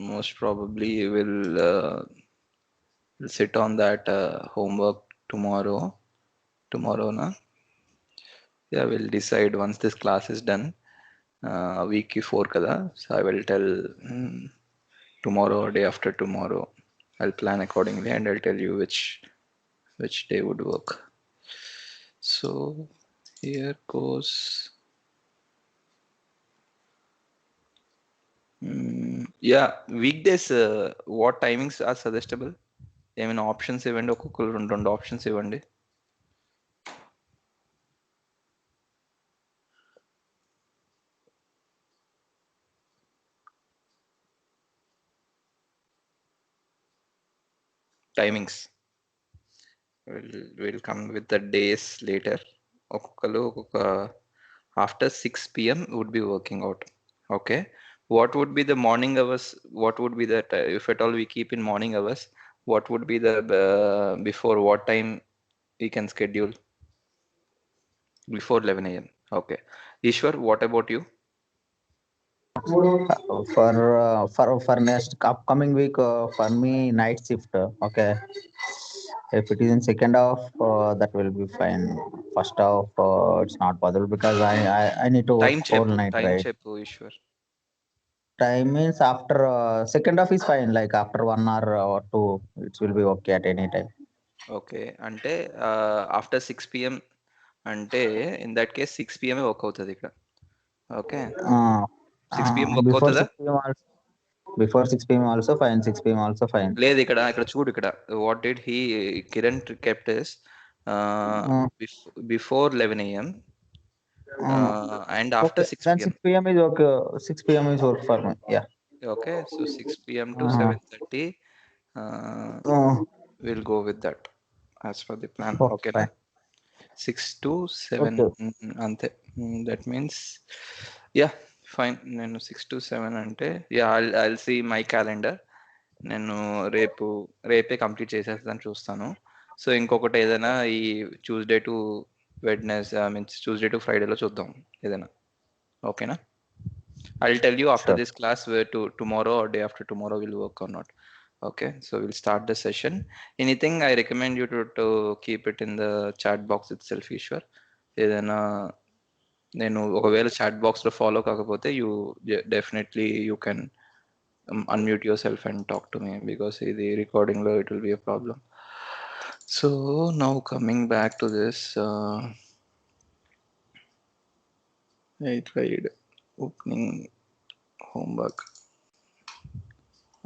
most probably will sit on that homework tomorrow na. Yeah, we'll decide once this class is done. Week 4 kada, so I will tell tomorrow or day after tomorrow. I'll plan accordingly and I'll tell you which day would work. So here goes. Yeah, weekdays, what timings are suggestible? ఏమైనా options ఇవ్వండి, ఒక్కొక్కరు రెండు options ఇవ్వండి. Timings will come with the days later. ఒక్కొక్కరు ఒక్కొక్క after 6 p.m. would be working out. Okay, what would be the morning hours? What would be that if at all we keep in morning hours, what would be the before what time we can schedule? Before 11 a.m. Okay, Ishwar, what about you? For next upcoming week, for me night shift. Okay, if it is in second half, that will be fine. First half, it's not possible because I need to work whole night, Time right? చెప్పు Ishwar. Time means after second half is fine, like after 1 hour or two, it will be okay at any time. Okay, అంటే after 6 p.m. అంటే in that case 6 p.m. Work అవుతుంది ఇక్కడ. Okay, 6 p.m. Work Before అవుతుందా? 6 p.m. also, before 6 p.m. also fine, 6 p.m. also fine. లేదు, ఇక్కడ చూడు, ఇక్కడ what did he Kiran kept is before 11 a.m. And after Okay, 6 then p.m. 6 p.m. is okay. 6 p.m. is work for me. Yeah. Okay, so 6 p.m. to Uh, 7:30 uh, we'll go with that as per the plan. okay, Okay na? fine. 6 to 7 Okay. అంతే. That means yeah, fine. నేను 6 to 7 అంటే I'll see my calendar. నేను రేపే complete చేసేస్తాను చూస్తాను. So ఇంకొకటి ఏదైనా ఈ Tuesday to means Tuesday to ఫ్రైడేలో చూద్దాం ఏదైనా. ఓకేనా? I'll tell you after Sure. this class where tomorrow or day after tomorrow will work or not. Okay, so we'll start the session. Anything I recommend you to keep it in the chat box itself, Ishwar. ఏదైనా నేను ఒకవేళ chat box లో follow కాకపోతే definitely you can unmute yourself and talk to me because the recording low it will be a problem. So now coming back to this, I tried opening homework.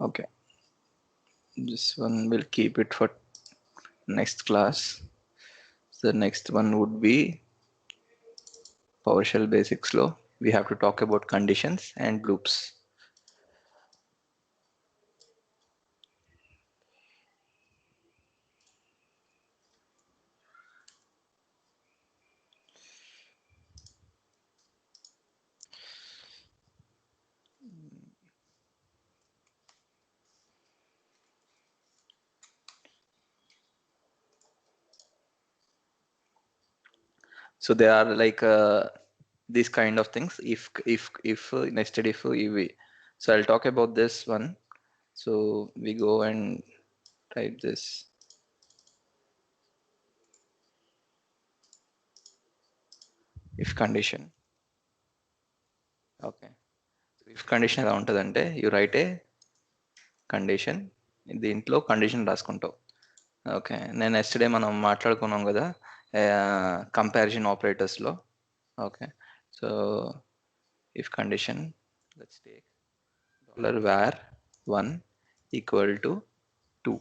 Okay, this one will keep it for next class. The next one would be PowerShell basics law. We have to talk about conditions and loops. So there are like these kind of things. If nested if so I'll talk about this one. So we go and type this. If condition. Okay. So if condition ఎలా ఉంటుందంటే you write a condition. దీంట్లో condition రాసుకుంటావు. Okay, నేను yesterday మనం మాట్లాడుకున్నాం కదా comparison ఆపరేటర్స్లో. Okay, so if condition, let's take $var1 equal to 2.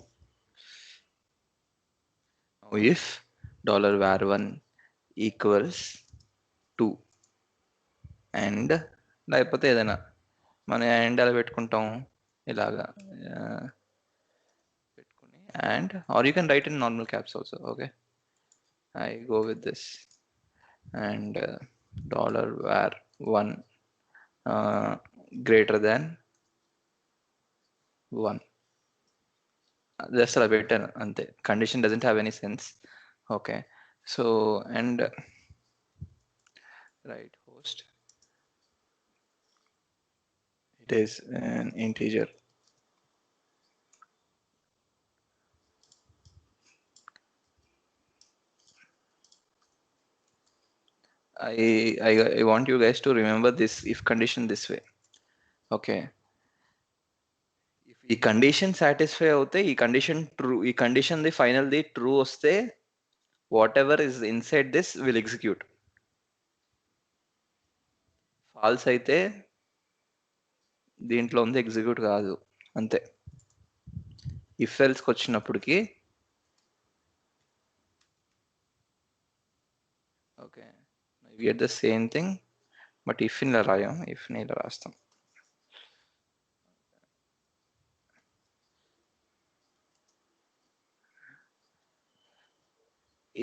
Now if $var1 equals 2 and లేకపోతే ఏదైనా మనం అండ్ అలా పెట్టుకుంటాం ఇలాగా పెట్టుకుని and or you can write in normal caps also. Okay, I go with this and $var1 greater than 1. Just అలా పెట్టాను అంతే. Condition doesn't have any sense. Okay, so and right host It is an integer. I want you guys to remember this if condition this way. Okay. If ఈ condition satisfy అవుతే ఈ condition true, ఈ condition ది final ది true వస్తే whatever is inside this will execute. False అయితే దీంట్లో ఉంది ఎగ్జిక్యూట్ కాదు, అంతే. ఇఫ్ ఎల్స్కి వచ్చినప్పటికి okay we get the same thing, but if ఇలా రాయం, ఇఫ్ ని ఇలా రాస్తాం.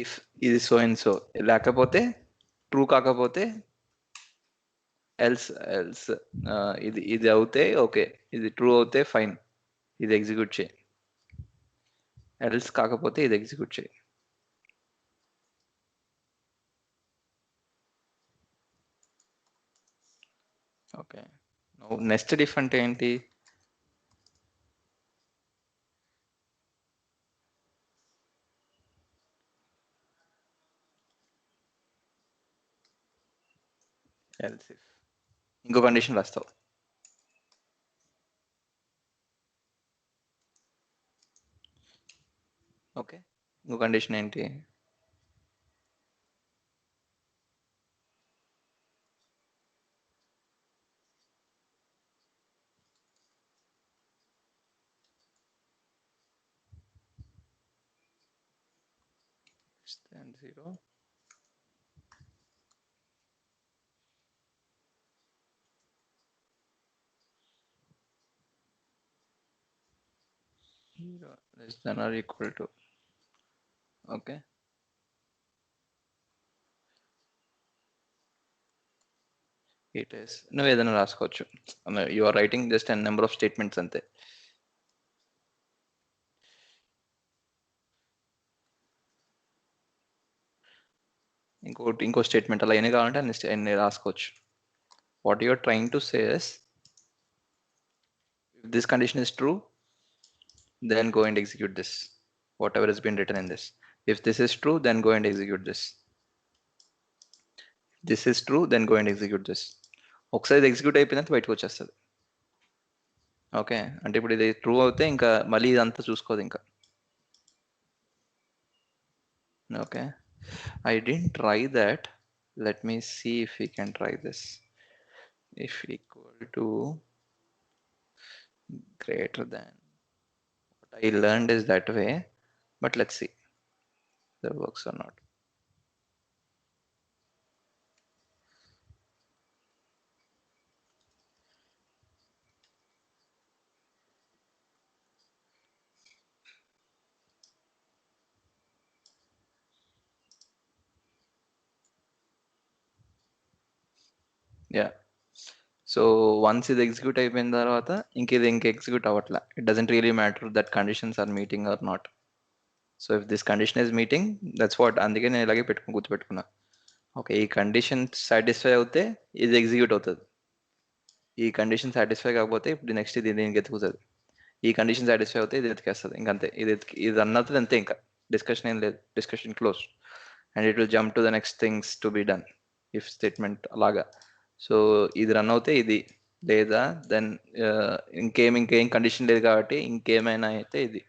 ఇఫ్ ఇది సో అండ్ సో లేకపోతే ట్రూ కాకపోతే ఎల్స్ ఎల్స్ ఇది ఇది అవుతే ఓకే, ఇది ట్రూ అవుతే ఫైన్, ఇది ఎగ్జిక్యూట్ చేయి. ఎల్స్ కాకపోతే ఇది ఎగ్జిక్యూట్ చేయి. ఓకే, నెస్టెడ్ ఇఫ్ అంటే ఏంటి? ఎల్స్ ఇఫ్ ఇంకో కండిషన్ రాస్తావు. ఓకే, ఇంకో కండిషన్ ఏంటి? And 0. Less than or equal to. Okay, it is. నువ్వు ఏదైనా రాసుకోవచ్చు. You are writing just n number of statements అంతే. ఇంకో స్టేట్మెంట్ అలా ఎన్ని కావాలంటే అన్ని రాసుకోవచ్చు. What you are trying to say is if this condition is true, then go and execute this, whatever has been written in this. If this is true, then go and execute this. If this is true, then go and execute this. ఒకసారి execute అయిపోయినంత బయటకు వచ్చేస్తుంది. Okay, అంటే ఇప్పుడు ఇది true అవుతే ఇంకా మళ్ళీ ఇదంతా చూసుకోదు ఇంకా. Okay, I didn't try that. Let me see if we can try this. If equal to greater than. What I learned is that way, but let's see if that works or not. Yeah. So once ఇది execute అయిపోయిన తర్వాత ఇది execute అవ్వట్లా. It doesn't really matter that conditions are meeting or not. So if this condition is meeting, that's what. అందుకే నేను ఇలాగే గుర్తుపెట్టుకున్నా. Okay, ఈ కండిషన్ సాటిస్ఫై అవుతే ఇది ఎగ్జిక్యూట్ అవుతుంది. ఈ కండిషన్ సాటిస్ఫై కాకపోతే ఇప్పుడు నెక్స్ట్ ఇది దీనికి ఎత్తుకుతుంది. ఈ కండిషన్ సాటిస్ఫై అవుతే ఇది ఎతికేస్తుంది. ఇంకంతే, ఇది అన్నది అంతే, ఇంకా డిస్కషన్ ఏం లేదు. Discussion close and it will jump to the next things to be done. If statement అలాగా. సో ఇది రన్ అవుతే ఇది, లేదా దెన్ ఇంకేం కండిషన్ లేదు కాబట్టి ఇంకేమైనా అయితే ఇది.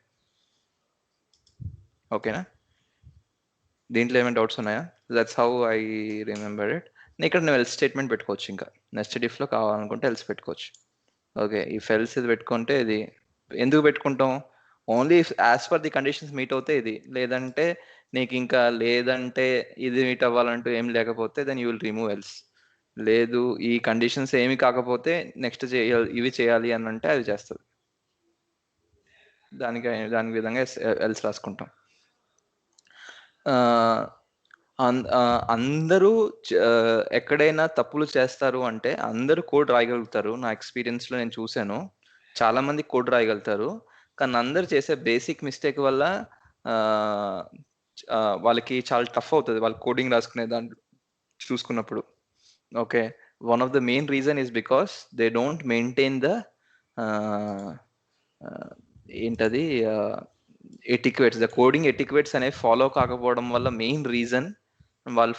ఓకేనా? దీంట్లో ఏమైనా డౌట్స్ ఉన్నాయా? That's how I remember it. ఇక్కడ నువ్వు ఎల్స్ స్టేట్మెంట్ పెట్టుకోవచ్చు. ఇంకా నెక్స్ట్ ఇఫ్లో కావాలనుకుంటే ఎల్స్ పెట్టుకోవచ్చు. ఓకే, ఇఫ్ ఎల్స్ ఇది పెట్టుకుంటే ఇది ఎందుకు పెట్టుకుంటాం? Only if as per the conditions meet అవుతే ఇది, లేదంటే నీకు ఇంకా లేదంటే ఇది మీట్ అవ్వాలంటూ ఏం లేకపోతే then you will remove else. లేదు ఈ కండిషన్స్ ఏమి కాకపోతే నెక్స్ట్ చేయాలి, ఇవి చేయాలి అని అంటే అది చేస్తుంది. దాని విధంగా ఎల్స్ రాసుకుంటాం. అందరూ ఎక్కడైనా తప్పులు చేస్తారు అంటే అందరూ కోడ్ రాయగలుగుతారు. నా ఎక్స్పీరియన్స్లో నేను చూశాను, చాలా మంది కోడ్ రాయగలుగుతారు. కానీ అందరు చేసే బేసిక్ మిస్టేక్ వల్ల వాళ్ళకి చాలా టఫ్ అవుతుంది వాళ్ళు కోడింగ్ రాసుకునే దాంట్లో చూసుకున్నప్పుడు. Okay, one of the main reason is because they don't maintain the uh, uh, ఏంటది ఎటిక్వేట్స్, ద కోడింగ్ ఎటిక్వేట్స్ అనేవి ఫాలో కాకపోవడం వల్ల మెయిన్ రీజన్ వాళ్ళు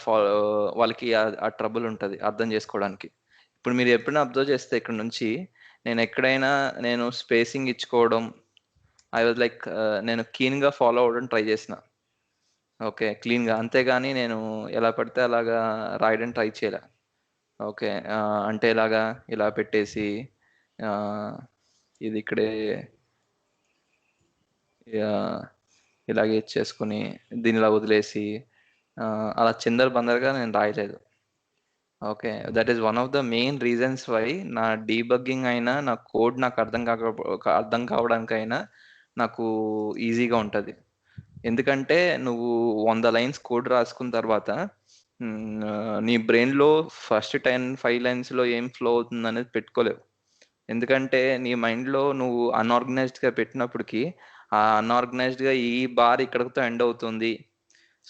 వాళ్ళకి ఆ ట్రబుల్ ఉంటుంది అర్థం చేసుకోవడానికి. ఇప్పుడు మీరు ఎప్పుడైనా అబ్జర్వ్ చేస్తే ఇక్కడ నుంచి నేను ఎక్కడైనా నేను స్పేసింగ్ ఇచ్చుకోవడం, ఐ వాజ్ లైక్ నేను క్లీన్గా ఫాలో అవ్వడం ట్రై చేసిన. ఓకే, క్లీన్గా, అంతేగాని నేను ఎలా పడితే అలాగా రాయడం ట్రై చేయలే. ఓకే, అంటే ఇలాగా ఇలా పెట్టేసి ఆ, ఇది ఇక్కడే ఆ, ఇలాగే ఇచ్చేసుకుని దీన్ని ఇలా వదిలేసి అలా చిందర బందరగా నేను రాయలేదు. Okay, that is one of the main reasons why నా డీబగ్గింగ్ అయినా నా కోడ్ నాకు అర్థం కావడానికైనా నాకు ఈజీగా ఉంటుంది. ఎందుకంటే నువ్వు 100 లైన్స్ కోడ్ రాసుకున్న తర్వాత నీ బ్రెయిన్లో ఫస్ట్ 5 లైన్స్లో ఏం ఫ్లో అవుతుంది అనేది పెట్టుకోలేవు. ఎందుకంటే నీ మైండ్లో నువ్వు అన్ఆర్గనైజ్డ్గా పెట్టినప్పటికీ ఆ అన్ఆర్గనైజ్డ్గా ఈ బార్ ఇక్కడితో ఎండ్ అవుతుంది.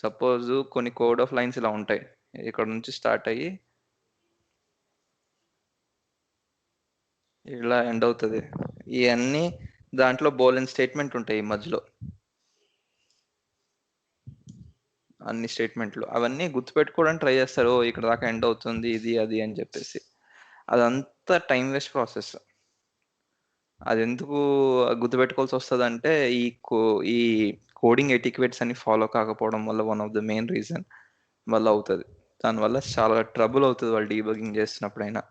సపోజ్ కొన్ని కోడ్ ఆఫ్ లైన్స్ ఇలా ఉంటాయి, ఇక్కడ నుంచి స్టార్ట్ అయ్యి ఇలా ఎండ్ అవుతుంది. ఇవన్నీ దాంట్లో బోలెన్ స్టేట్మెంట్ ఉంటాయి ఈ మధ్యలో, అన్ని స్టేట్మెంట్లు అవన్నీ గుర్తుపెట్టుకోవడానికి ట్రై చేస్తారు. ఓ ఇక్కడ దాకా ఎండ్ అవుతుంది ఇది అది అని చెప్పేసి, అదంతా టైం వేస్ట్ ప్రాసెస్. అది ఎందుకు గుర్తుపెట్టుకోవాల్సి వస్తుంది అంటే ఈ కోడింగ్ ఎటిక్వేట్స్ అని ఫాలో కాకపోవడం వల్ల one of the main reason వల్ల అవుతుంది. దానివల్ల చాలా ట్రబుల్ అవుతుంది వాళ్ళు డీబగింగ్ చేస్తున్నప్పుడైనా.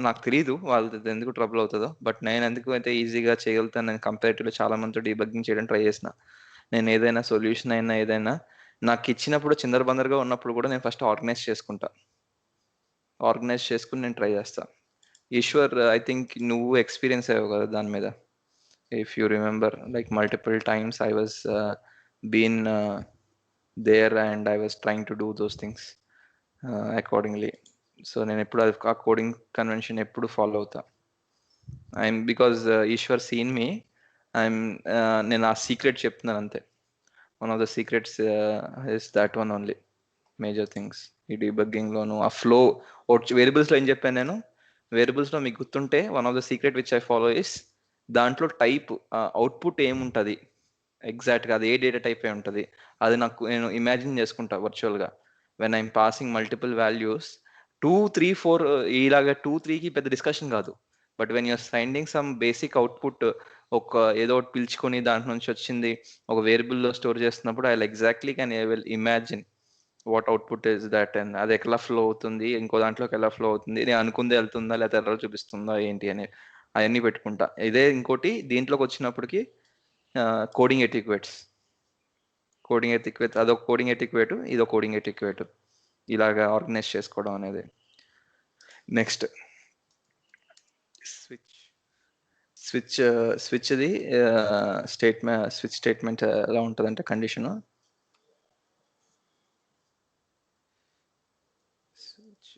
నాకు తెలియదు వాళ్ళది ఎందుకు ట్రబుల్ అవుతుందో, బట్ నేను ఎందుకు అయితే ఈజీగా చేయగలుగుతాను, నేను కంపారిటివ్లీ చాలా మందితో డీబగ్గింగ్ చేయడం ట్రై చేసిన. నేను ఏదైనా సొల్యూషన్ అయినా ఏదైనా నాకు ఇచ్చినప్పుడు చిందరబందరగా ఉన్నప్పుడు కూడా నేను ఫస్ట్ ఆర్గనైజ్ చేసుకుని నేను ట్రై చేస్తా. ఈశ్వర్, ఐ థింక్ నువ్వు ఎక్స్పీరియన్స్ అయ్యావు కదా దాని మీద. If you remember, like multiple times I was been there and I was trying to do those things accordingly. So నేను ఎప్పుడు ఆ కోడింగ్ కన్వెన్షన్ ఎప్పుడు ఫాలో అవుతా. I'm because Ishwar seen me, I'm నేను ఆ సీక్రెట్ చెప్తున్నాను అంతే. One of the secrets is that one only major things. ఈ డీబగ్గింగ్లోను ఆ ఫ్లో వేరియబుల్స్లో ఏం చెప్పాను నేను, వేరియబుల్స్లో మీకు గుర్తుంటే one of the secret which I follow is దాంట్లో టైప్ అవుట్పుట్ ఏముంటుంది ఎగ్జాక్ట్గా, అది ఏ డేటా టైప్ అయి ఉంటుంది అది నాకు నేను ఇమాజిన్ చేసుకుంటా వర్చువల్గా. When I'm passing multiple values 2 3 4 ఇలాగా 2 3కి పెద్ద డిస్కషన్ కాదు. But when you're finding some basic output, ఒక ఏదో ఒకటి పిలుచుకొని దాంట్లో నుంచి వచ్చింది ఒక వేరియబుల్లో స్టోర్ చేస్తున్నప్పుడు I exactly can I will imagine what output is that, and అది ఎట్లా ఫ్లో అవుతుంది, ఇంకో దాంట్లోకి ఎలా ఫ్లో అవుతుంది, నేను అనుకుంది వెళ్తుందా లేకపోతే ఎర్రర్ చూపిస్తుందా ఏంటి అని అవన్నీ పెట్టుకుంటా. ఇదే ఇంకోటి దీంట్లోకి వచ్చినప్పటికి కోడింగ్ ఎటిక్వేట్స్, అదొక కోడింగ్ ఎటిక్వేట్, ఇదొక కోడింగ్ ఎటిక్వేట్, ఇలాగా ఆర్గనైజ్ చేసుకోవడం అనేది. నెక్స్ట్ స్విచ్ స్విచ్ స్విచ్ది స్విచ్ స్టేట్మెంట్ ఎలా ఉంటుంది అంటే కండిషన్ స్విచ్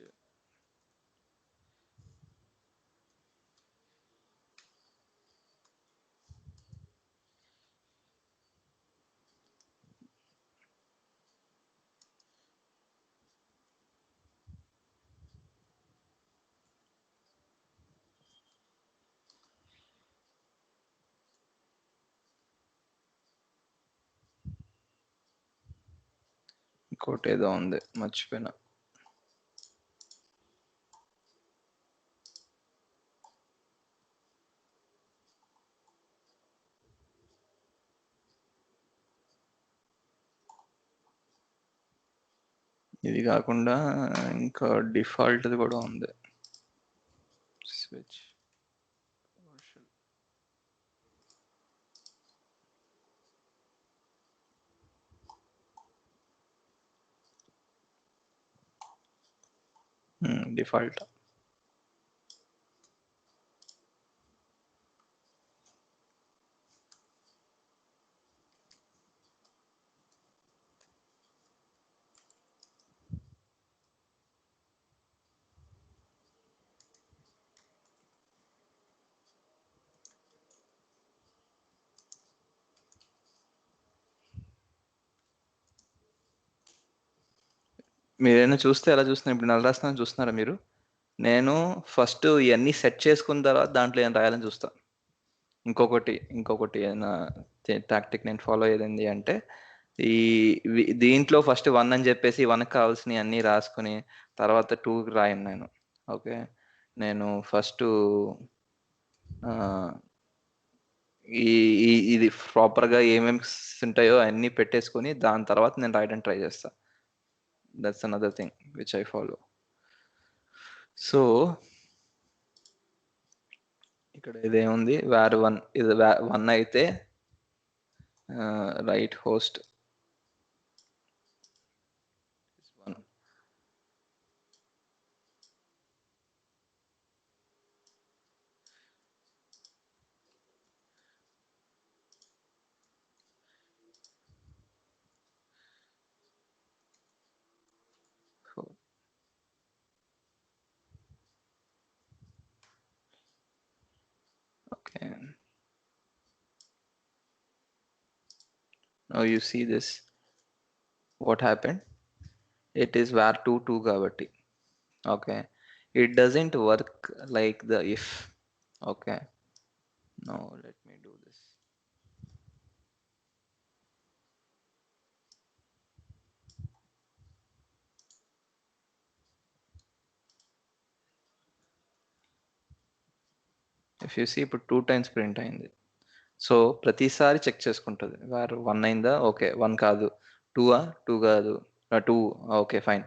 ఇంకోటి ఏదో ఉంది మర్చిపోయినా. ఇది కాకుండా ఇంకా డిఫాల్ట్ది కూడా ఉంది స్విచ్. డిఫాల్ట్ మీరైనా చూస్తే ఎలా చూస్తున్నారు? ఇప్పుడు నెల రాస్తున్నాను చూస్తున్నారా మీరు? నేను ఫస్ట్ ఇవన్నీ సెట్ చేసుకున్న తర్వాత దాంట్లో ఏం రాయాలని చూస్తా. ఇంకొకటి ఏదైనా టాక్టిక్ నేను ఫాలో అయ్యేది అంటే, ఈ దీంట్లో ఫస్ట్ 1 అని చెప్పేసి 1కి కావాల్సినవి అన్నీ రాసుకుని తర్వాత 2కి రాయను నేను. ఓకే, నేను ఫస్ట్ ఇది ప్రాపర్గా ఏమేమి ఉంటాయో అన్నీ పెట్టేసుకొని దాని తర్వాత నేను రాయడానికి ట్రై చేస్తా. That's another thing which I follow. So ఇక్కడ ఇదేముంది, var1 ఇది 1 అయితే right host 1. Okay, now you see this, what happened, it is var2 2 కాబట్టి. Okay, it doesn't work like the if. Okay, now let me do this. If you see ఇప్పుడు 2 times print అయింది. So ప్రతిసారి check చేసుకుంటుంది, వారు 1 అయిందా, okay 1 కాదు, 2 2 కాదు, 2 okay fine,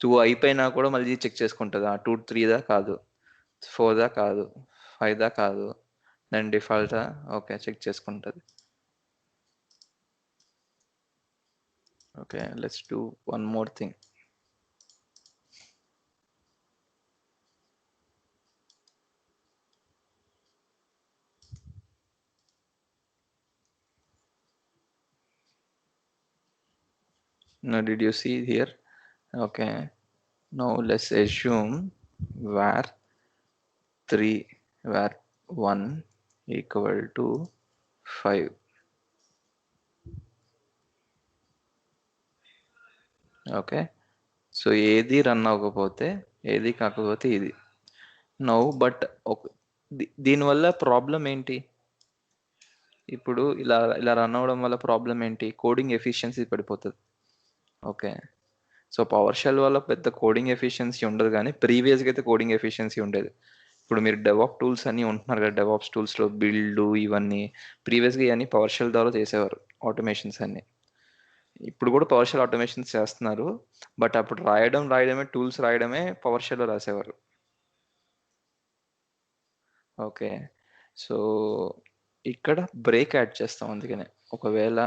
2 అయిపోయినా కూడా మళ్ళీ చెక్ చేసుకుంటుంది, 2 3 కాదు, 4 కాదు, 5 కాదు, దెన్ డిఫాల్టా, ఓకే చెక్ చేసుకుంటుంది. Okay, let's do one more thing. Now did you see here? Okay, now let's assume var 3 var 1 equal to 5. Okay, so ఏది రన్ అవ్వకపోతే, ఏది కాకపోతే ఇది. నౌ బట్ దీనివల్ల ప్రాబ్లం ఏంటి? ఇప్పుడు ఇలా ఇలా రన్ అవ్వడం వల్ల ప్రాబ్లం ఏంటి? కోడింగ్ ఎఫిషియన్సీ పడిపోతుంది. ఓకే, సో పవర్ షెల్ వల్ల పెద్ద కోడింగ్ ఎఫిషియన్సీ ఉండదు, కానీ ప్రీవియస్గా అయితే కోడింగ్ ఎఫిషియన్సీ ఉండేది. ఇప్పుడు మీరు డెవాప్ టూల్స్ అన్నీ ఉంటున్నారు కదా, డెవాప్స్ టూల్స్లో బిల్డ్ ఇవన్నీ ప్రీవియస్గా ఇవన్నీ పవర్ షెల్ ద్వారా చేసేవారు, ఆటోమేషన్స్ అన్నీ. ఇప్పుడు కూడా పవర్ షెల్ ఆటోమేషన్స్ చేస్తున్నారు, బట్ అప్పుడు రాయడమే టూల్స్ రాయడమే పవర్ షెల్లో రాసేవారు. ఓకే, సో ఇక్కడ బ్రేక్ యాడ్ చేస్తాం, అందుకనే ఒకవేళ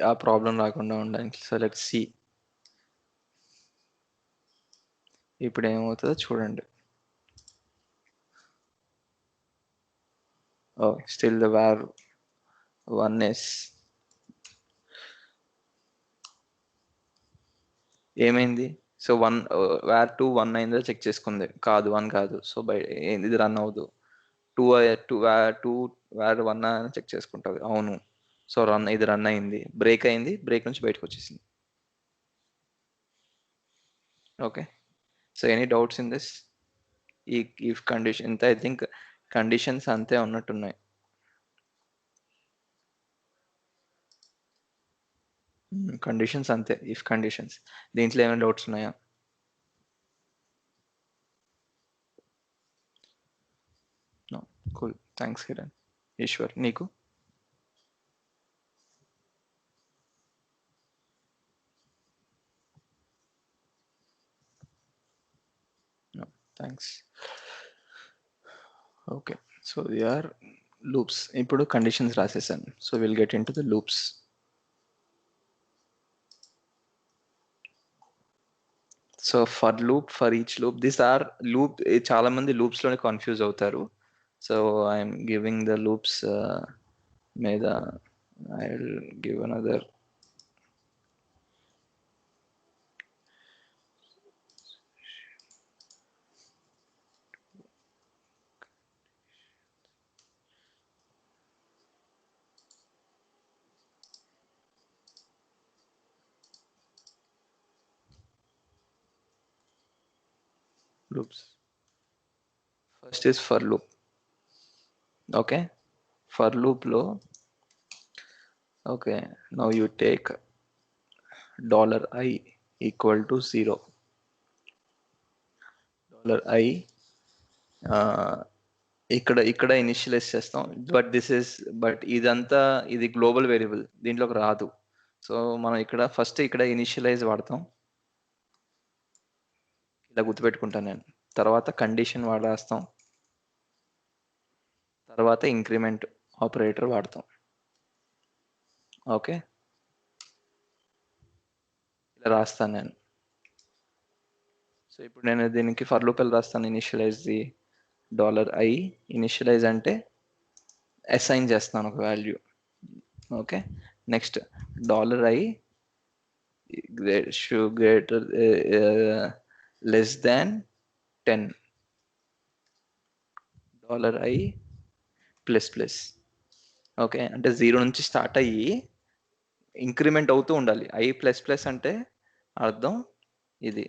ఆ ప్రాబ్లం రాకుండా ఉండడానికి. సో లెట్స్ సి ఇప్పుడు ఏమవుతుందో చూడండి. ఓ స్టిల్ ద var 1 is ఏమైంది? సో 1 var2 1 అయిందో చెక్ చేసుకుంది, కాదు 1 కాదు, సో ఇది రన్ అవ్వదు. 2 2 var1 అని చెక్ చేసుకుంటుంది, అవును, సో ఇది రన్ అయింది, బ్రేక్ అయింది, బ్రేక్ నుంచి బయటకు వచ్చేసింది. Okay, so any doubts in this? ఈ ఇఫ్ కండిషన్ ఇంత, ఐ థింక్ కండిషన్స్ అంతే ఉన్నట్టున్నాయి. కండిషన్స్ అంతే, ఇఫ్ కండిషన్స్. దీంట్లో ఏమైనా డౌట్స్ ఉన్నాయా? No, cool, thanks Kiran. Eshwar నీకు? No, thanks. Okay, so we are loops. ఇప్పుడు కండిషన్స్ రాసేసాను, so will get into the loops. So for loop, for each loop, this are loop. చాలా మంది loops లోనే confuse అవుతారు, so I'm giving the loops మీద. I will give another. loops. First is for loop. Okay, for loop lo. Okay, now you take $i equal to 0. $i ఇక్కడ initialise చేస్తాం. But ఇదంతా ఇది global variable, దీంట్లోకి రాదు. So మనం ఇక్కడ first ఇక్కడ ఇనిషియలైజ్ వాడతాం, ఇలా గుర్తుపెట్టుకుంటాను నేను. తర్వాత కండిషన్ వాడేస్తాం, తర్వాత ఇంక్రిమెంట్ ఆపరేటర్ వాడతాం. ఓకే, ఇలా రాస్తాను నేను. సో ఇప్పుడు నేను దీనికి ఫర్ లూప్ ఎలా రాస్తాను? Initialise the $i. ఇనిషియలైజ్ అంటే అసైన్ చేస్తాను ఒక value. Okay, next $i greater less than 10. $i plus plus. Okay, అంటే 0 నుంచి స్టార్ట్ అయ్యి ఇంక్రిమెంట్ అవుతూ ఉండాలి. i++ అంటే అర్థం ఇది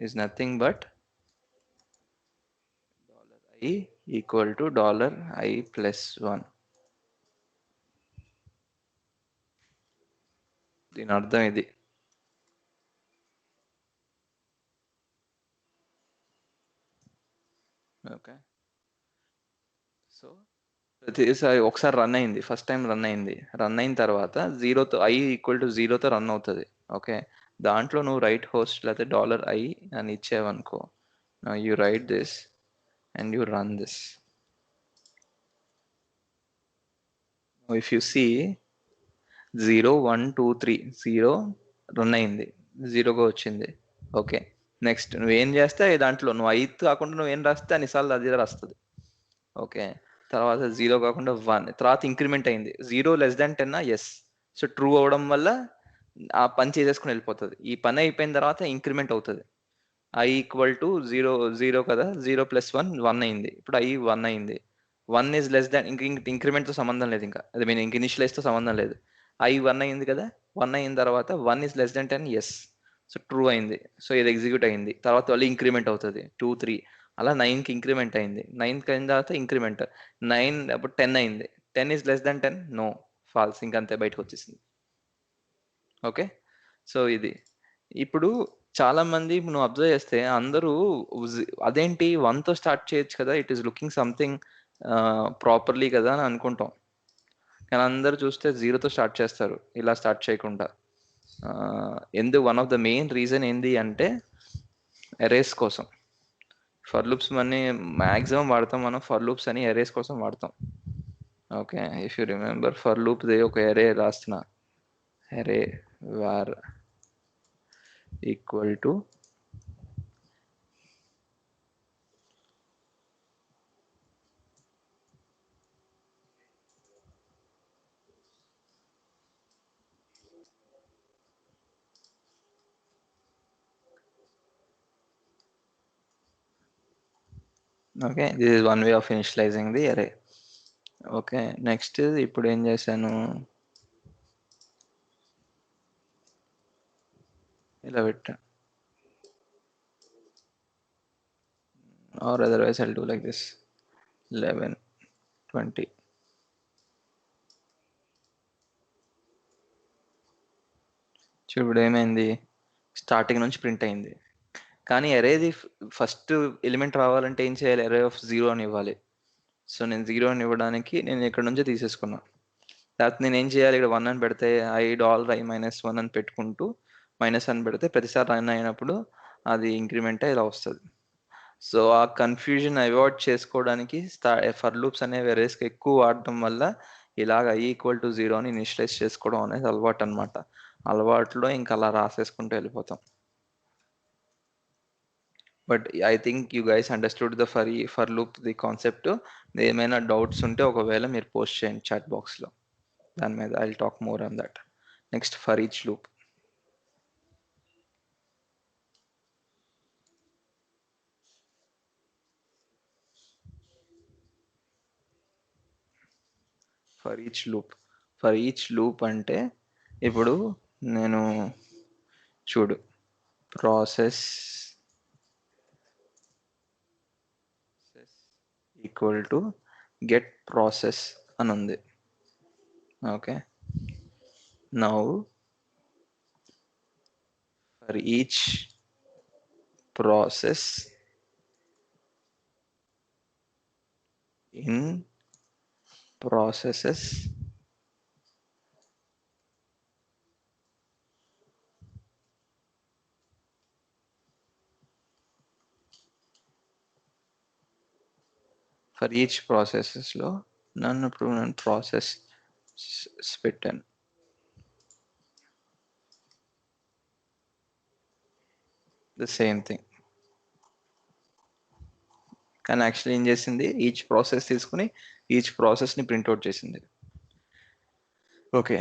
is nothing but $i equal to $i+1. దీని అర్థం ఇది. ఓకే, సో ప్రతిసారి ఒకసారి రన్ అయింది, ఫస్ట్ టైం రన్ అయిన తర్వాత 0తో i ఈక్వల్ టు 0తో రన్ అవుతుంది. ఓకే, దాంట్లో నువ్వు రైట్ హోస్ట్ లేకపోతే $i అని ఇచ్చేవనుకో, you write this and you run this. If you see 0 1 2 3 0 run అయింది, 0గా వచ్చింది. ఓకే, నెక్స్ట్ నువ్వేం చేస్తే దాంట్లో నువ్వు 5 కాకుండా నువ్వేం రాస్తే అన్నిసార్లు అది రాస్తుంది. ఓకే, తర్వాత 0 కాకుండా 1, తర్వాత ఇంక్రిమెంట్ అయింది 0 <10. ఎస్, సో ట్రూ అవడం వల్ల ఆ పని చేసేసుకుని వెళ్ళిపోతుంది. ఈ పని అయిపోయిన తర్వాత ఇంక్రిమెంట్ అవుతుంది. i ఈక్వల్ టు 0 కదా, 0+1 అయింది. ఇప్పుడు i 1 అయింది. 1 ఈజ్ లెస్ దాన్, ఇంక్రిమెంట్తో సంబంధం లేదు, ఇంకా అది మీన్ ఇంక ఇనిషియలైజ్తో సంబంధం లేదు. i 1 అయింది కదా, 1 అయిన తర్వాత 1 is less than 10. Yes, so true అయింది. సో ఇది ఎగ్జిక్యూట్ అయింది. తర్వాత మళ్ళీ ఇంక్రిమెంట్ అవుతుంది 2 3, అలా 9కి ఇంక్రిమెంట్ అయింది. 9కి అయిన తర్వాత ఇంక్రిమెంట్ 9, అప్పుడు 10 అయింది. 10 is less than 10, no, false, ఇంకంతే బయటకు వచ్చేసింది. ఓకే, సో ఇది. ఇప్పుడు చాలా మంది నువ్వు అబ్జర్వ్ చేస్తే అందరూ అదేంటి 1తో స్టార్ట్ చేయొచ్చు కదా, it is looking something properly కదా అని అనుకుంటాం. కానీ అందరూ చూస్తే 0తో స్టార్ట్ చేస్తారు, ఇలా స్టార్ట్ చేయకుండా. One of the main reason ఏంది అంటే ఎరేస్ కోసం. ఫర్ లూప్స్ అన్ని మ్యాక్సిమం వాడతాం మనం, ఫర్ లూప్స్ అని ఎరేస్ కోసం వాడతాం. Okay, if you remember for loop they ఒక ఎరే రాస్తున్నా, array var equal to okay, this is one way of initializing the array. Okay, next ఇప్పుడు ఏం చేశాను, ఇలా పెట్టా, or otherwise I'll do like this 11 20. ఇప్పుడు ఏమైంది, స్టార్టింగ్ నుంచి ప్రింట్ అయింది. కానీ అరేది ఫస్ట్ ఎలిమెంట్ రావాలంటే ఏం చేయాలి, అరే ఆఫ్ 0 అని ఇవ్వాలి. సో నేను 0 అని ఇవ్వడానికి నేను ఇక్కడ నుంచే తీసేసుకున్నా. లేకపోతే నేను ఏం చేయాలి, ఇక్కడ 1 అని పెడితే $i-1 అని పెట్టుకుంటూ మైనస్ అని పెడితే ప్రతిసారి రన్ అయినప్పుడు అది ఇంక్రిమెంట్ ఇలా వస్తుంది. సో ఆ కన్ఫ్యూజన్ అవాయిడ్ చేసుకోవడానికి ఫర్ లూప్స్ అనేవి ఎరేస్కి ఎక్కువ వాడటం వల్ల ఇలాగ i ఈక్వల్ టు 0 అని ఇనిషియలైజ్ చేసుకోవడం అనేది అలవాటు అనమాట. అలవాటులో ఇంకా అలా రాసేసుకుంటూ వెళ్ళిపోతాం. But I think you guys understood the for loop ది కాన్సెప్ట్. ఏమైనా డౌట్స్ ఉంటే ఒకవేళ మీరు పోస్ట్ చేయండి చాట్ బాక్స్లో, దాని మీద I will talk more on that. Next for each loop. For each loop అంటే ఇప్పుడు నేను చూడు, process process equal to get process అని ఉంది. Okay, now for each process in processes for each ప్రాసెసెస్లో నన్ను ఇప్పుడు నేను ప్రాసెస్ పెట్టాను. ద సేమ్ థింగ్, కానీ యాక్చువల్లీ ఏం చేసింది, ఈచ్ ప్రాసెస్ తీసుకుని ఈచ్ ప్రాసెస్ని ప్రింట్అవుట్ చేసింది. ఓకే,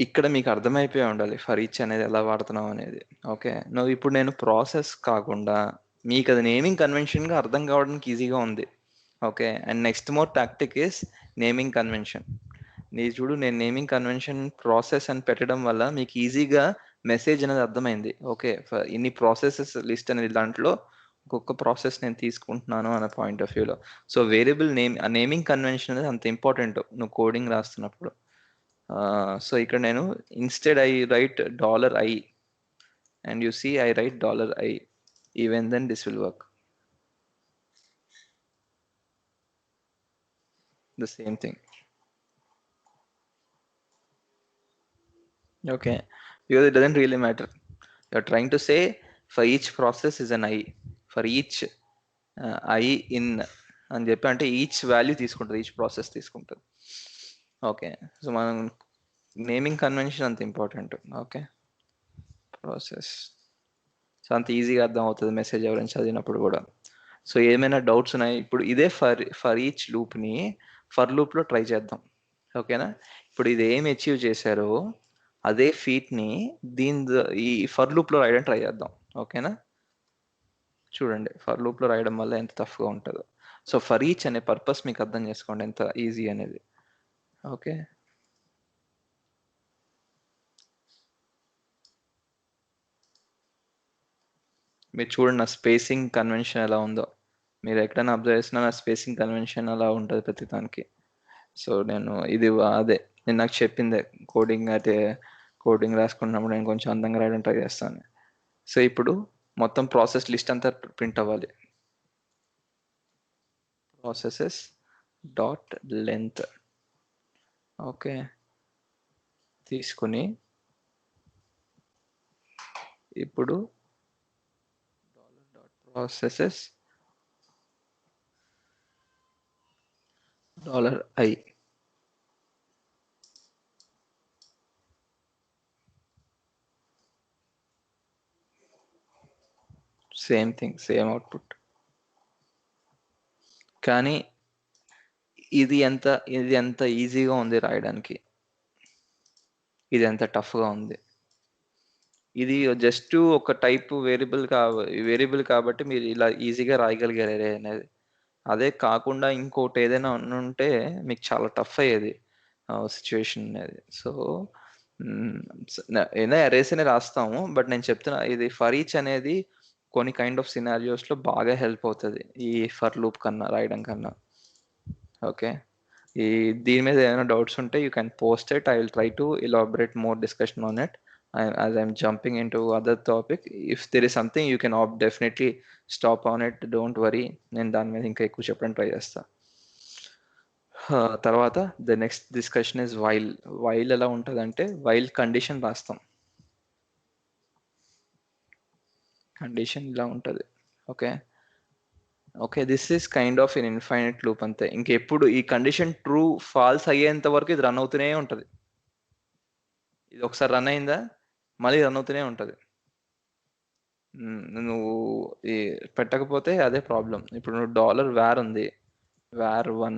ఇక్కడ మీకు అర్థమైపోయి ఉండాలి ఫర్ ఈచ్ అనేది ఎలా వాడుతున్నాం అనేది. ఓకే, నువ్వు ఇప్పుడు నేను ప్రాసెస్ కాకుండా మీకు అది నేమింగ్ కన్వెన్షన్గా అర్థం కావడానికి ఈజీగా ఉంది. Okay, and next more tactic is naming convention. నీ చూడు, నేను నేమింగ్ కన్వెన్షన్ ప్రాసెస్ అని పెట్టడం వల్ల మీకు ఈజీగా మెసేజ్ అనేది అర్థమైంది. ఓకే, ఇన్ని ప్రాసెసెస్ లిస్ట్ అనేది దాంట్లో ఒక్కొక్క ప్రాసెస్ నేను తీసుకుంటున్నాను అనే పాయింట్ ఆఫ్ వ్యూలో. సో వేరియబుల్ నేమ్, ఆ నేమింగ్ కన్వెన్షన్ అనేది అంత ఇంపార్టెంట్ నువ్వు కోడింగ్ రాస్తున్నప్పుడు. సో ఇక్కడ నేను instead I right $i and you see I write $i, even then this will work. The same thing. Okay, because it doesn't really matter. You're trying to say for each process is an I, for each I in అని చెప్పి, అంటే each value తీసుకుంటుంది, each process తీసుకుంటుంది. Okay, so మనం naming convention అంత important. Okay, process, so అంత ఈజీగా అర్థం అవుతుంది మెసేజ్ ఎవరైనా చదివినప్పుడు కూడా. సో ఏమైనా డౌట్స్ ఉన్నాయి, ఇప్పుడు ఇదే ఫర్ ఈచ్ లూప్ని ఫర్ లూప్లో ట్రై చేద్దాం. ఓకేనా, ఇప్పుడు ఇది ఏం అచీవ్ చేశారో అదే ఫీట్ని ఈ ఫర్ లూప్లో రాయడం ట్రై చేద్దాం. ఓకేనా, చూడండి ఫర్ లూప్లో రాయడం వల్ల ఎంత టఫ్గా ఉంటుందో. సో ఫర్ ఈచ్ అనే పర్పస్ మీకు అర్థం చేసుకోండి ఎంత ఈజీ అనేది. ఓకే, మీరు చూడండి నా స్పేసింగ్ కన్వెన్షన్ ఎలా ఉందో. మీరు ఎక్కడైనా అబ్జర్వ్ చేసినా నా స్పేసింగ్ కన్వెన్షన్ అలా ఉంటుంది ప్రతి దానికి. సో నేను ఇది అదే నేను నాకు చెప్పిందే, కోడింగ్ అయితే కోడింగ్ రాసుకున్నప్పుడు నేను కొంచెం అందంగా రాయడం ట్రై చేస్తాను. సో ఇప్పుడు మొత్తం ప్రాసెస్ లిస్ట్ అంతా ప్రింట్ అవ్వాలి. Processes dot length. ఓకే, తీసుకుని ఇప్పుడు processes $i, same thing, same output. కానీ ఇది ఎంత ఈజీగా ఉంది రాయడానికి, ఇది ఎంత టఫ్గా ఉంది. ఇది జస్ట్ ఒక టైప్ వేరియబుల్ కాబట్టి మీరు ఇలా ఈజీగా రాయగలిగారు అనేది. అదే కాకుండా ఇంకోటి ఏదైనా ఉంటే మీకు చాలా టఫ్ అయ్యేది సిచ్యువేషన్ అనేది. సో ఏదైనా అరేస్ అనే రాస్తాము, బట్ నేను చెప్తున్నా ఇది ఫర్ ఈచ్ అనేది కొన్ని కైండ్ ఆఫ్ సినారియోస్లో బాగా హెల్ప్ అవుతుంది ఈ ఫర్ లూప్ కన్నా, రాయడం కన్నా. ఓకే, దీని మీద ఏమైనా డౌట్స్ ఉంటే you can post it. I will try to elaborate more discussion on it as I'm jumping into other topic. If there is something you can definitely stop on it, don't worry. నేను దాని మీద ఇంకా ఎక్కువ చెప్పడానికి try చేస్తా. తర్వాత the next discussion is while ఎలా ఉంటుంది అంటే, వైల్ కండిషన్ రాస్తాం. కండిషన్ ఇలా ఉంటుంది. Okay, okay, this is kind of in infinite loop అంతే. ఇంకెప్పుడు ఈ కండిషన్ ట్రూ ఫాల్స్ అయ్యేంత వరకు ఇది రన్ అవుతూనే ఉంటుంది. ఇది ఒకసారి రన్ అయిందా మళ్ళీ రన్ అవుతూనే ఉంటుంది. నువ్వు ఈ పెట్టకపోతే అదే ప్రాబ్లం. ఇప్పుడు నువ్వు $var ఉంది, var1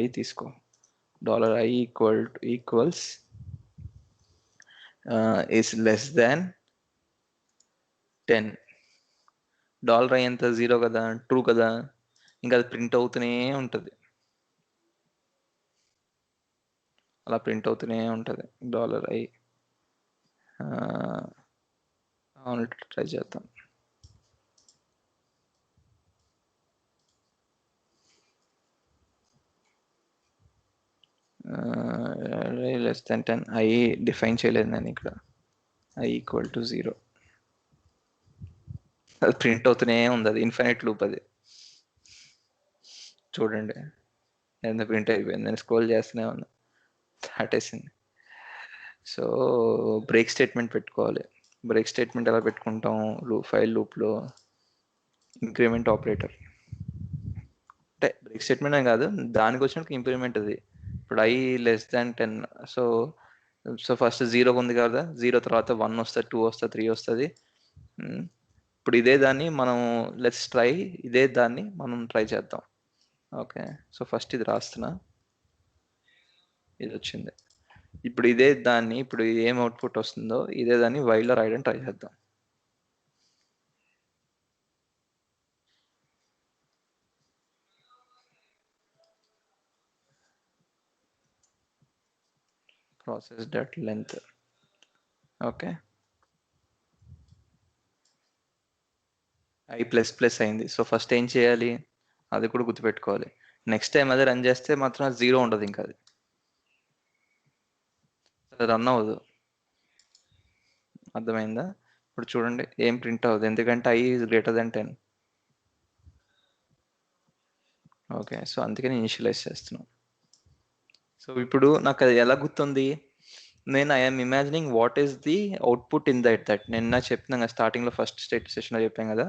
$i తీసుకో, $i equals is less than 10. $i ఎంత, 0 కదా, ట్రూ కదా, ఇంకా అది ప్రింట్ అవుతూనే ఉంటుంది. అలా ప్రింట్ అవుతూనే ఉంటుంది $i. అవును, ట్రై చేద్దాం. లెస్ దెన్ 10 ఐ డిఫైన్ చేయలేదు నేను ఇక్కడ. ఐ ఈక్వల్ టు 0 అది ప్రింట్ అవుతూనే ఉంది, అది ఇన్ఫైనైట్ లూప్ అది. చూడండి ఎంత ప్రింట్ అయిపోయింది, నేను స్క్రోల్ చేస్తూనే ఉన్నా దాటేసింది. సో బ్రేక్ స్టేట్మెంట్ పెట్టుకోవాలి. బ్రేక్ స్టేట్మెంట్ ఎలా పెట్టుకుంటాం, ఫైల్ లూప్లో ఇంక్రిమెంట్ ఆపరేటర్. అంటే బ్రేక్ స్టేట్మెంట్ అని కాదు, దానికి వచ్చినట్టు ఇంప్లిమెంట్ అది. ఇప్పుడు I less than 10, so so first 0 ఉంది కదా, 0 తర్వాత 1 వస్తుంది, 2 వస్తుంది, 3 వస్తుంది. ఇప్పుడు ఇదే దాన్ని మనం లెట్స్ ట్రై, ఇదే దాన్ని మనం ట్రై చేద్దాం. ఓకే, సో ఫస్ట్ ఇది రాస్తున్నా, ఇది వచ్చింది. ఇప్పుడు ఇదే దాన్ని, ఇప్పుడు ఏం అవుట్పుట్ వస్తుందో ఇదే దాన్ని వైల్డ్లో రాయడం ట్రై చేద్దాం. Process dot length. Okay, I plus plus అయింది. సో ఫస్ట్ ఏం చేయాలి, అది కూడా గుర్తుపెట్టుకోవాలి. నెక్స్ట్ టైం అదే రన్ చేస్తే మాత్రం 0 ఉండదు, ఇంకా అది రన్ అవ్వదు. అర్థమైందా? ఇప్పుడు చూడండి ఏం ప్రింట్ అవ్వదు, ఎందుకంటే I is greater than 10. Okay, so అందుకని ఇనిషియలైజ్ చేస్తున్నాం. సో ఇప్పుడు నాకు అది ఎలా గుర్తుంది, నేను I'm imagining what is the output in that నేను చెప్తున్నాను కదా స్టార్టింగ్లో, ఫస్ట్ సెషన్లో చెప్పాను కదా,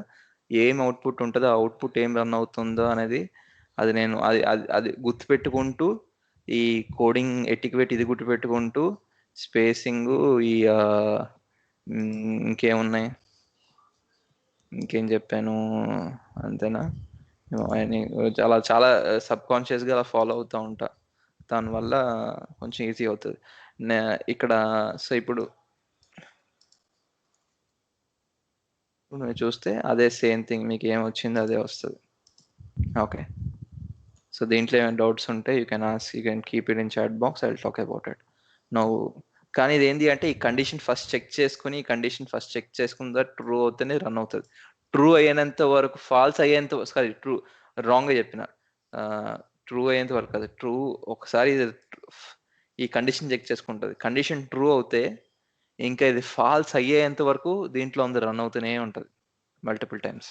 ఏం అవుట్పుట్ ఉంటుందో ఆ అవుట్పుట్ ఏం రన్ అవుతుందో అనేది, అది నేను అది అది అది గుర్తుపెట్టుకుంటూ, ఈ కోడింగ్ ఎటిక్వేట్ ఇది గుర్తుపెట్టుకుంటూ, స్పేసింగ్, ఈ ఇంకేమున్నాయి, ఇంకేం చెప్పాను, అంతేనా? చాలా చాలా సబ్ కాన్షియస్గా అలా ఫాలో అవుతూ ఉంటా, దానివల్ల కొంచెం ఈజీ అవుతుంది. ఇక్కడ సో ఇప్పుడు నువ్వు చూస్తే అదే సేమ్ థింగ్, మీకు ఏం వచ్చిందో అదే వస్తుంది. ఓకే, సో దీంట్లో ఏమైనా డౌట్స్ ఉంటే you can ask, you can keep it in chat box, I will talk about it now. కానీ ఇది ఏంటి అంటే, ఈ కండిషన్ ఫస్ట్ చెక్ చేసుకుని, ఈ కండిషన్ ఫస్ట్ చెక్ చేసుకున్న ట్రూ అవుతేనే రన్ అవుతుంది. ట్రూ అయ్యేంత వరకు, ఫాల్స్ అయ్యేంత, సారీ ట్రూ, రాంగ్గా చెప్పిన, ట్రూ అయ్యేంత వరకు అది ట్రూ. ఒకసారి ఇది ఈ కండిషన్ చెక్ చేసుకుంటుంది, కండిషన్ ట్రూ అవుతే ఇంకా ఇది ఫాల్స్ అయ్యేంత వరకు దీంట్లో ఉంది రన్ అవుతూనే ఉంటుంది మల్టిపుల్ టైమ్స్.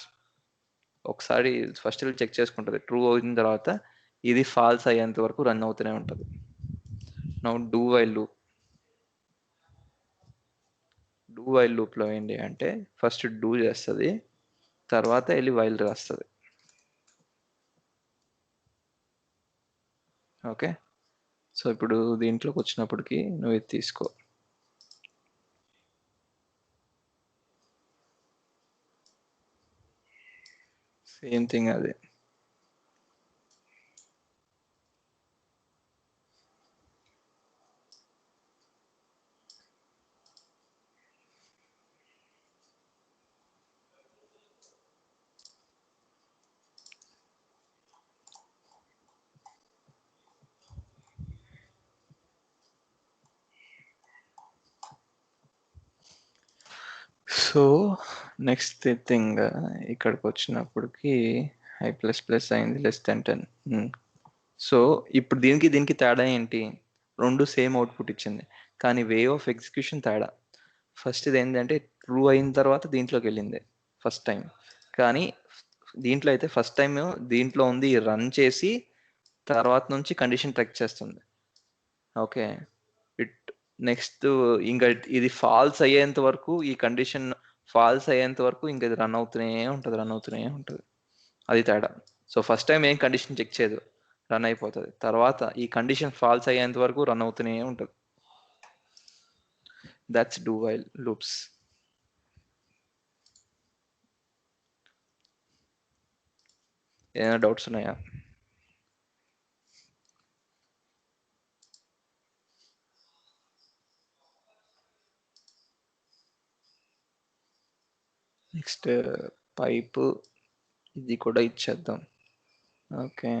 ఒకసారి ఫస్ట్ చెక్ చేసుకుంటుంది, ట్రూ అయిన తర్వాత ఇది ఫాల్స్ అయ్యేంత వరకు రన్ అవుతూనే ఉంటుంది. Now do while loop. Do while లూప్లో ఏంటి అంటే, ఫస్ట్ డూ చేస్తుంది, తర్వాత వెళ్ళి వైల్ రాస్తుంది. ఓకే, సో ఇప్పుడు దీంట్లోకి వచ్చినప్పటికి నువ్వు ఇది తీసుకో, సేమ్ థింగ్ అదే. సో నెక్స్ట్ థింగ్, ఇక్కడికి వచ్చినప్పటికి ఐ ప్లస్ ప్లస్ అయింది లెస్ దెన్ 10. సో ఇప్పుడు దీనికి దీనికి తేడా ఏంటి, రెండు సేమ్ అవుట్పుట్ ఇచ్చింది, కానీ వే ఆఫ్ ఎగ్జిక్యూషన్ తేడా. ఫస్ట్ ఇది ఏంటంటే ట్రూ అయిన తర్వాత దీంట్లోకి వెళ్ళింది ఫస్ట్ టైం, కానీ దీంట్లో అయితే ఫస్ట్ టైం దీంట్లో ఉంది రన్ చేసి తర్వాత నుంచి కండిషన్ ట్రెక్ చేస్తుంది. ఓకే, ఇట్ నెక్స్ట్ ఇంకా ఇది ఫాల్స్ అయ్యేంత వరకు, ఈ కండిషన్ ఫాల్స్ అయ్యేంత వరకు ఇంకా ఇది రన్ అవుతూనే ఉంటుంది, రన్ అవుతూనే ఉంటుంది. అది తేడా. సో ఫస్ట్ టైం ఏం కండిషన్ చెక్ చేయదు, రన్ అయిపోతుంది. తర్వాత ఈ కండిషన్ ఫాల్స్ అయ్యేంత వరకు రన్ అవుతూనే ఉంటుంది. That's do while loops. ఏమైనా డౌట్స్ ఉన్నాయా? నెక్స్ట్ పైప్, ఇది కూడా ఇచ్చేద్దాం. Okay,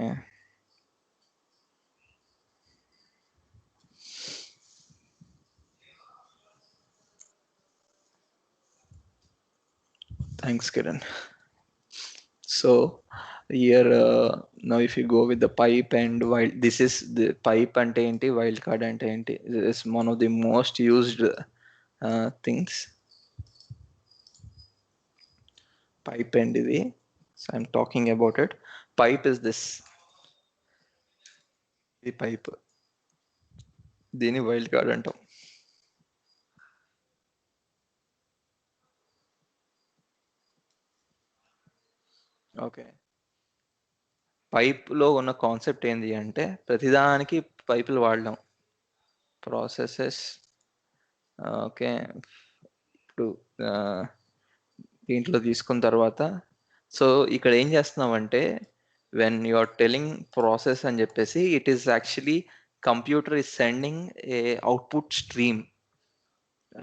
thanks Kiran. So Here now if you go with the pipe and wild, this is the pipe ante enti, wild card ante enti. This is one of the most used things. Pipe and ఇది, so I'm talking about it. Pipe is this, ఇది pipe, దీని wild card అంటాం. Okay, pipe లో ఉన్న concept ఏంటి అంటే ప్రతిదానికి పైపులు వాడడం, ప్రాసెసెస్. ఓకే, ఇప్పుడు ఆ, దీంట్లో తీసుకున్న తర్వాత, సో ఇక్కడ ఏం చేస్తున్నామంటే when you are telling process అని చెప్పేసి, it is actually computer is sending a output stream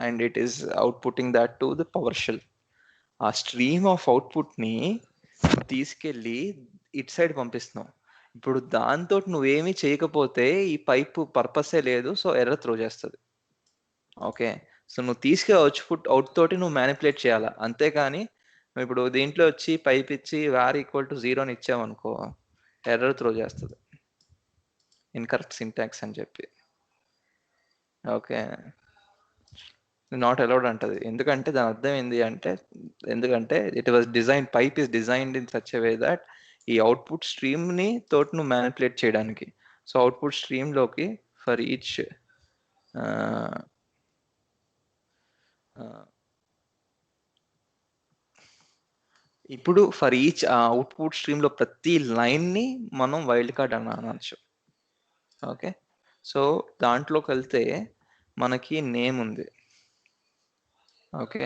and it is outputting that to the PowerShell. ఆ స్ట్రీమ్ ఆఫ్ అవుట్పుట్ ని తీసుకెళ్ళి ఇట్ సైడ్ పంపిస్తున్నాం. ఇప్పుడు దాంతో నువ్వేమీ చేయకపోతే ఈ పైపు పర్పసే లేదు, సో ఎర్రర్ త్రో చేస్తుంది. ఓకే, సో నువ్వు తీసుకెళ్ళి అవుట్ తోటి నువ్వు మ్యానిపులేట్ చేయాలా, అంతేకాని నువ్వు ఇప్పుడు దీంట్లో వచ్చి పైప్ ఇచ్చి వార్ ఈక్వల్ టు 0 అని ఇచ్చావనుకో ఎర్రర్ త్రో చేస్తుంది, ఇన్కరెక్ట్ సింటాక్స్ అని చెప్పి. ఓకే, నాట్ అలౌడ్ అంటది. ఎందుకంటే దాని అర్థం ఏంటి అంటే, ఎందుకంటే it was design, pipe is designed in such a way that ఈ అవుట్పుట్ స్ట్రీమ్ ని తోటి నువ్వు మ్యానిపులేట్ చేయడానికి. సో అవుట్పుట్ స్ట్రీమ్ లోకి ఫర్ ఈచ్ ఇప్పుడు ఫర్ ఈచ్ అవుట్పుట్ స్ట్రీమ్ లో ప్రతి లైన్ ని మనం వైల్డ్ కార్డ్ అని అనొచ్చు. ఓకే, సో దాంట్లోకి వెళ్తే మనకి నేమ్ ఉంది. ఓకే,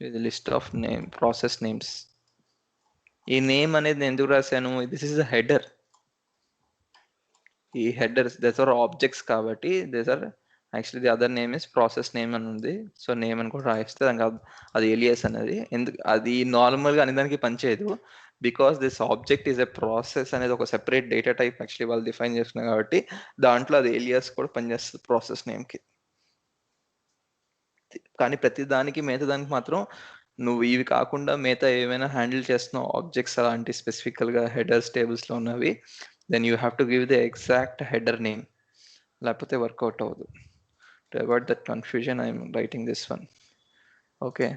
ఇది list of name, process names. ఈ నేమ్ అనేది నేను ఎందుకు రాశాను, దిస్ ఇస్ ద హెడర్. ఈ హెడర్స్ దస్ ఆర్ ఆబ్జెక్ట్స్ కాబట్టి these are actually the other name is process name అని ఉంది. సో నేమ్ అని కూడా రాయిస్తే అది ఏలియస్ అనేది. ఎందుకు అది నార్మల్గా అనేదానికి పనిచేయదు, because this object is a process అనేది ఒక సెపరేట్ డేటా టైప్ యాక్చువల్లీ వాళ్ళు డిఫైన్ చేస్తున్నారు కాబట్టి దాంట్లో అది ఏలియస్ కూడా పనిచేస్తుంది ప్రాసెస్ నేమ్కి. కానీ ప్రతి దానికి మిగతా దానికి మాత్రం నువ్వు ఇవి కాకుండా మిగతా ఏమైనా హ్యాండిల్ చేస్తున్నావు ఆబ్జెక్ట్స్ అలాంటి స్పెసిఫికల్గా హెడర్స్ టేబుల్స్లో ఉన్నవి, then you have to give the exact header name, లేకపోతే వర్కౌట్ అవ్వదు. To avoid that confusion I'm writing this one. Okay,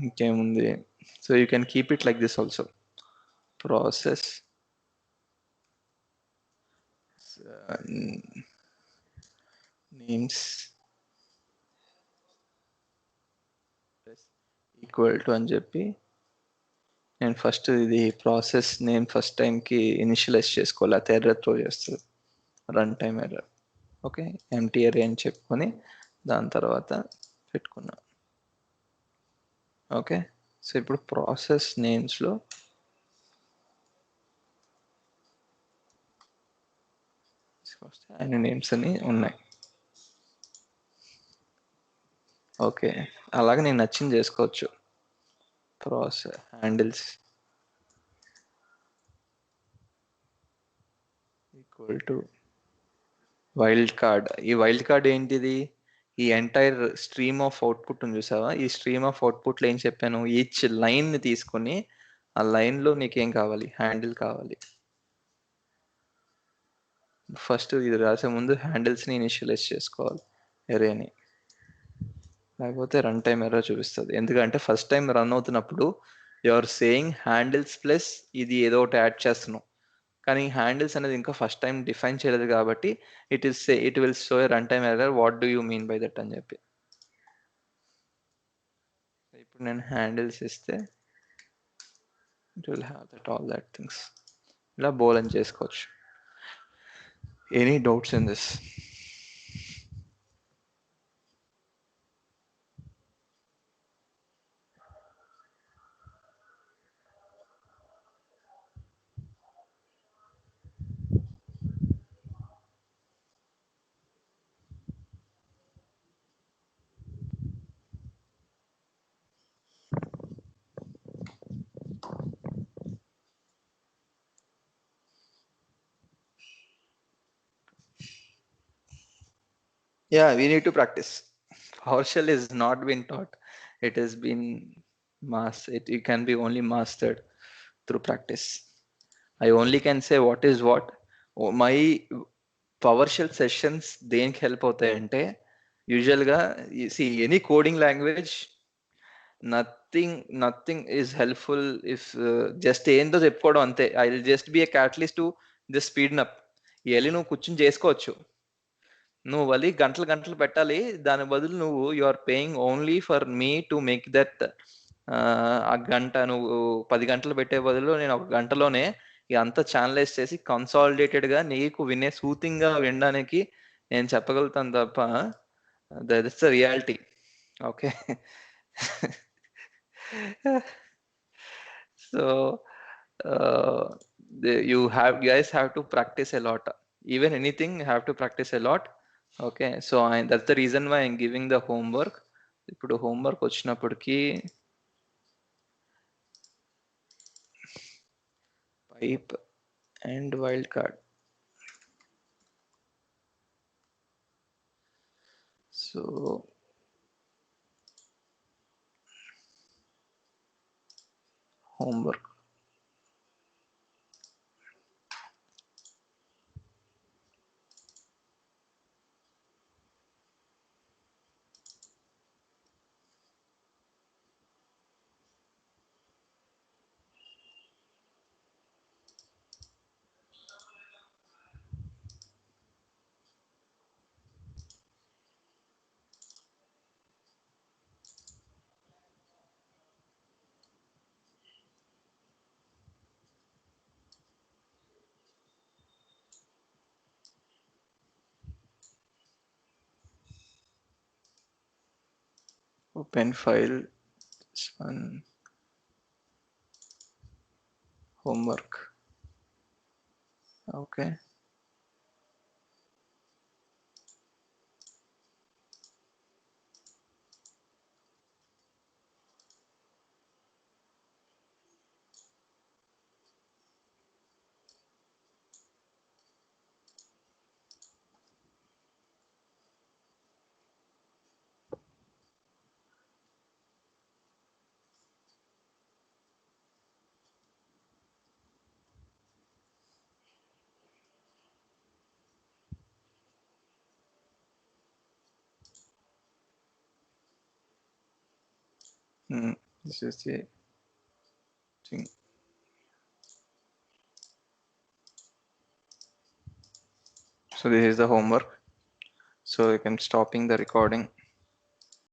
ఇంకేముంది, so you can keep it like this also. Process names equal to అని చెప్పి నేను first ఇది process name first టైంకి initialise చేసుకోవాలి, అది ఎర్రర్ త్రో చేస్తుంది, run time error. Okay, empty array అని చెప్పుకొని దాని తర్వాత పెట్టుకున్నా. ఓకే, సో ఇప్పుడు ప్రాసెస్ నేమ్స్లో అన్ని నేమ్స్ అని ఉన్నాయి. ఓకే, అలాగే నేను నచ్చింది చేసుకోవచ్చు. Process handles equal to wild card. ఈ వైల్డ్ కార్డ్ ఏంటిది, ఈ ఎంటైర్ స్ట్రీమ్ ఆఫ్ అవుట్పుట్ ఉంది చూసావా, ఈ స్ట్రీమ్ ఆఫ్ అవుట్పుట్లో ఏం చెప్పాను, ఈచ్ లైన్ని తీసుకొని ఆ లైన్లో నీకేం కావాలి, హ్యాండిల్ కావాలి. ఫస్ట్ ఇది రాసే ముందు హ్యాండిల్స్ని ఇనిషియలైజ్ చేసుకోవాలి ఎరేని, లేకపోతే రన్ టైమ్ ఎర్రర్ చూపిస్తుంది. ఎందుకంటే ఫస్ట్ టైం రన్ అవుతున్నప్పుడు you are saying handles plus ఇది ఏదో ఒకటి యాడ్ చేస్తున్నావు, కానీ హ్యాండిల్స్ అనేది ఇంకా ఫస్ట్ టైం డిఫైన్ చేయలేదు కాబట్టి it will show A run time error, what do you mean by that అని చెప్పి. ఇప్పుడు నేను హ్యాండిల్స్ ఇస్తే it will have that all that things. ఇలా బోల్ అని చేసుకోవచ్చు. Any doubts in this? Yeah, we need to practice. PowerShell is not been taught. It has been it can be only mastered through practice. I only can say what is what. My PowerShell sessions దేనికి help అవుతాయంటే యూజువల్గా see any coding language nothing is helpful if just ఏందో చెప్పుకోవడం అంతే. I will just be A catalyst to just speed up. వెళ్ళి నువ్వు కూర్చొని చేసుకోవచ్చు, నువ్వు వలి గంటలు గంటలు పెట్టాలి. దాని బదులు నువ్వు you are paying only for me to make that. ఆ గంట నువ్వు 10 గంటలు పెట్టే బదులు నేను ఒక గంటలోనే అంతా ఛానలైజ్ చేసి కన్సాలిడేటెడ్ గా నీకు సూతింగ్ గా వినడానికి నేను చెప్పగలుగుతాను తప్ప that is the reality. Okay. So you guys have to practice a lot. Even anything you have to practice a lot. Okay, so that's the reason why I'm giving the homework. ఇప్పుడు homework వచ్చినప్పటికి pipe and wildcard. So homework. Open file. This one. Homework. Okay. This is the thing. So this is the homework. So you can stopping the recording.